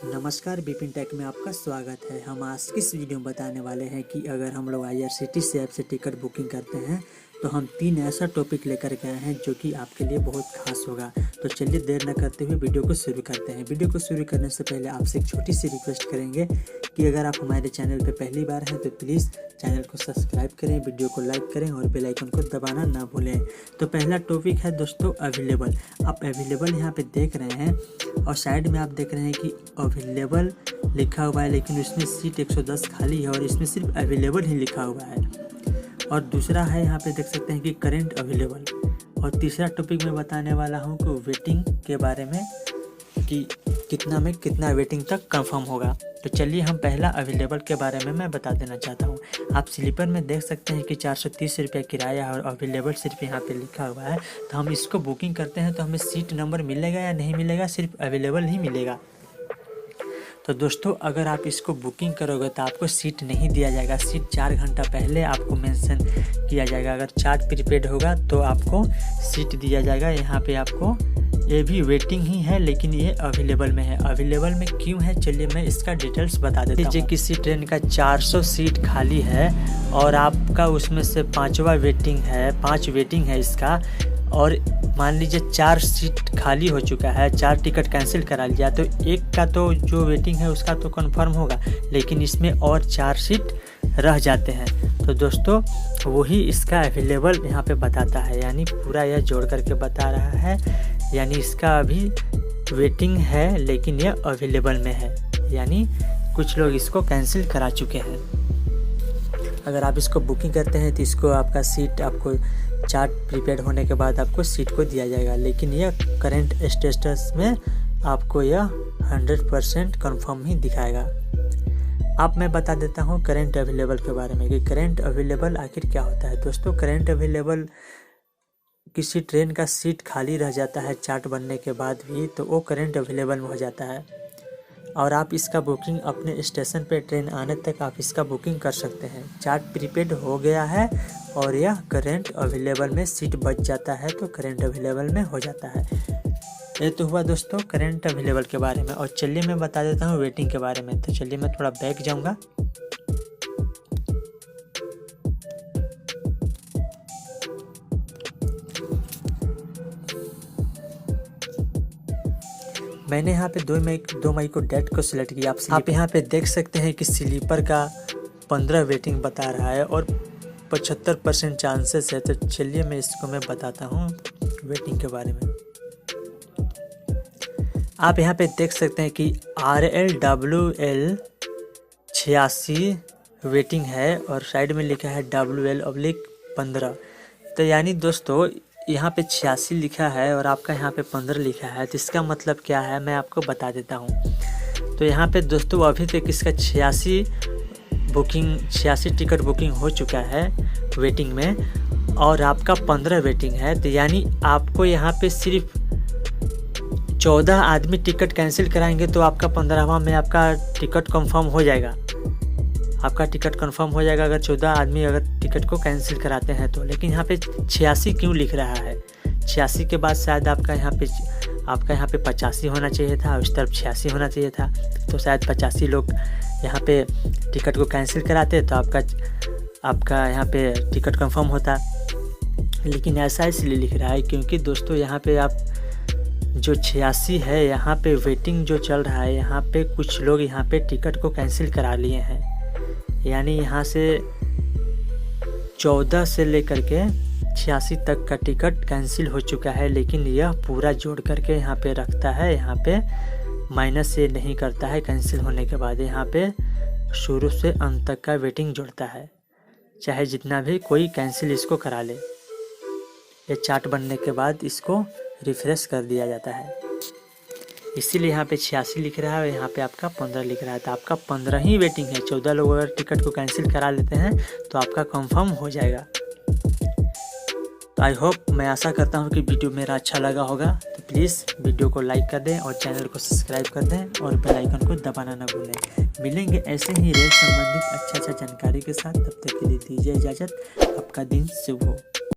नमस्कार, बिपिन टेक में आपका स्वागत है। हम आज की इस वीडियो में बताने वाले हैं कि अगर हम लोग IRCTC ऐप से टिकट बुकिंग करते हैं तो हम 3 ऐसा टॉपिक लेकर के आए हैं जो कि आपके लिए बहुत खास होगा। तो चलिए देर न करते हुए वीडियो को शुरू करते हैं। वीडियो को शुरू करने से पहले आपसे एक छोटी सी रिक्वेस्ट करेंगे कि अगर आप हमारे चैनल पर पहली बार हैं तो प्लीज़ चैनल को सब्सक्राइब करें, वीडियो को लाइक करें और बेल आइकन को दबाना ना भूलें। तो पहला टॉपिक है दोस्तों अवेलेबल। आप अवेलेबल यहाँ पे देख रहे हैं और साइड में आप देख रहे हैं कि अवेलेबल लिखा हुआ है, लेकिन उसमें सीट 110 खाली है और इसमें सिर्फ अवेलेबल ही लिखा हुआ है। और दूसरा है यहाँ पे देख सकते हैं कि करेंट अवेलेबल। और तीसरा टॉपिक मैं बताने वाला हूँ कि वेटिंग के बारे में कि कितना वेटिंग तक कंफर्म होगा। तो चलिए हम पहला अवेलेबल के बारे में मैं बता देना चाहता हूँ। आप स्लीपर में देख सकते हैं कि 430 रुपये किराया और अवेलेबल सिर्फ यहाँ पे लिखा हुआ है। तो हम इसको बुकिंग करते हैं तो हमें सीट नंबर मिलेगा या नहीं मिलेगा, सिर्फ अवेलेबल ही मिलेगा। तो दोस्तों अगर आप इसको बुकिंग करोगे तो आपको सीट नहीं दिया जाएगा। सीट 4 घंटा पहले आपको मेंशन किया जाएगा। अगर चार्ट प्रीपेड होगा तो आपको सीट दिया जाएगा। यहाँ पे आपको ये भी वेटिंग ही है, लेकिन ये अवेलेबल में है। अवेलेबल में क्यों है चलिए मैं इसका डिटेल्स बता देता हूँ। किसी ट्रेन का 400 सीट खाली है और आपका उसमें से 5वां वेटिंग है, 5 वेटिंग है इसका। और मान लीजिए 4 सीट खाली हो चुका है, 4 टिकट कैंसिल करा लिया तो एक का तो जो वेटिंग है उसका तो कंफर्म होगा, लेकिन इसमें और 4 सीट रह जाते हैं। तो दोस्तों वही इसका अवेलेबल यहाँ पे बताता है, यानी पूरा यह जोड़ करके बता रहा है। यानी इसका अभी वेटिंग है लेकिन यह अवेलेबल में है, यानी कुछ लोग इसको कैंसिल करा चुके हैं। अगर आप इसको बुकिंग करते हैं तो इसको आपका सीट आपको चार्ट प्रीपेड होने के बाद आपको सीट को दिया जाएगा, लेकिन यह करंट स्टेटस में आपको यह 100% कंफर्म ही दिखाएगा। अब मैं बता देता हूँ करंट अवेलेबल के बारे में कि करंट अवेलेबल आखिर क्या होता है। दोस्तों करंट अवेलेबल किसी ट्रेन का सीट खाली रह जाता है चार्ट बनने के बाद भी, तो वो करंट अवेलेबल में हो जाता है और आप इसका बुकिंग अपने स्टेशन पे ट्रेन आने तक आप इसका बुकिंग कर सकते हैं। चार्ट प्रीपेड हो गया है और यह करंट अवेलेबल में सीट बच जाता है तो करंट अवेलेबल में हो जाता है। ये तो हुआ दोस्तों करंट अवेलेबल के बारे में। और चलिए मैं बता देता हूँ वेटिंग के बारे में। तो चलिए मैं थोड़ा बैक जाऊँगा। मैंने यहाँ पे 2 मई को डेट को सिलेक्ट किया। आप यहाँ पे देख सकते हैं कि स्लीपर का 15 वेटिंग बता रहा है और 75% चांसेस है। तो चलिए मैं इसको मैं बताता हूँ वेटिंग के बारे में। आप यहाँ पे देख सकते हैं कि RLWL 86 वेटिंग है और साइड में लिखा है WL/15। तो यानी दोस्तों यहाँ पे 86 लिखा है और आपका यहाँ पे 15 लिखा है। तो इसका मतलब क्या है मैं आपको बता देता हूँ। तो यहाँ पे दोस्तों अभी तक इसका 86 टिकट बुकिंग हो चुका है वेटिंग में और आपका 15 वेटिंग है। तो यानी आपको यहाँ पे सिर्फ 14 आदमी टिकट कैंसिल कराएंगे तो आपका 15वां में आपका टिकट कंफर्म हो जाएगा। आपका टिकट कंफर्म हो जाएगा अगर 14 आदमी अगर टिकट को कैंसिल कराते हैं तो। लेकिन यहाँ पे 86 क्यों लिख रहा है? 86 के बाद शायद आपका यहाँ पे 85 होना चाहिए था, उस तरफ 86 होना चाहिए था। तो शायद 85 लोग यहाँ पे टिकट को कैंसिल कराते तो आपका यहाँ पे टिकट कंफर्म होता। लेकिन ऐसा इसलिए लिख रहा है क्योंकि दोस्तों यहाँ पे आप जो 86 है यहाँ पे वेटिंग जो चल रहा है, यहाँ पे कुछ लोग यहाँ पे टिकट को कैंसिल करा लिए हैं। यानी यहाँ से 14 से लेकर के 86 तक का टिकट कैंसिल हो चुका है, लेकिन यह पूरा जोड़ करके यहाँ पे रखता है। यहाँ पे माइनस से नहीं करता है कैंसिल होने के बाद। यहाँ पे शुरू से अंत तक का वेटिंग जोड़ता है, चाहे जितना भी कोई कैंसिल इसको करा ले। ये चार्ट बनने के बाद इसको रिफ्रेश कर दिया जाता है, इसीलिए यहाँ पे 86 लिख रहा है और यहाँ पे आपका 15 लिख रहा है। तो आपका 15 ही वेटिंग है। 14 लोग अगर टिकट को कैंसिल करा लेते हैं तो आपका कंफर्म हो जाएगा। तो आई होप, मैं आशा करता हूँ कि वीडियो मेरा अच्छा लगा होगा। तो प्लीज़ वीडियो को लाइक कर दें और चैनल को सब्सक्राइब कर दें और बेल आइकन को दबाना ना भूलें। मिलेंगे ऐसे ही रेल संबंधित अच्छा जानकारी के साथ। तब तक के लिए दीजिए इजाज़त। आपका दिन शुभ हो।